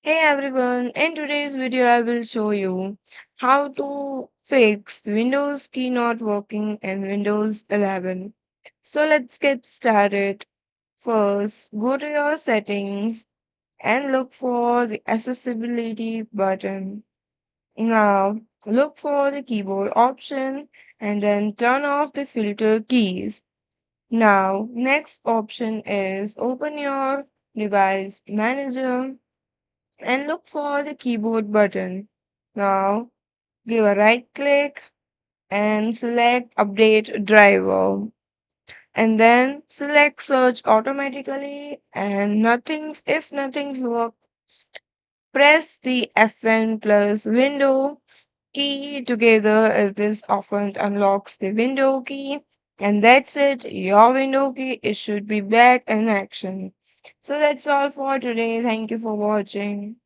Hey everyone, in today's video I will show you how to fix Windows key not working in Windows 11. So let's get started. First, go to your settings and look for the accessibility button. Now, look for the keyboard option and then turn off the filter keys. Now, next option is open your device manager and look for the keyboard button. Now, give a right click and select Update Driver. And then select Search automatically and if nothing's work, press the F1 plus window key together as this often unlocks the window key. And that's it, your window key it should be back in action. So that's all for today. Thank you for watching.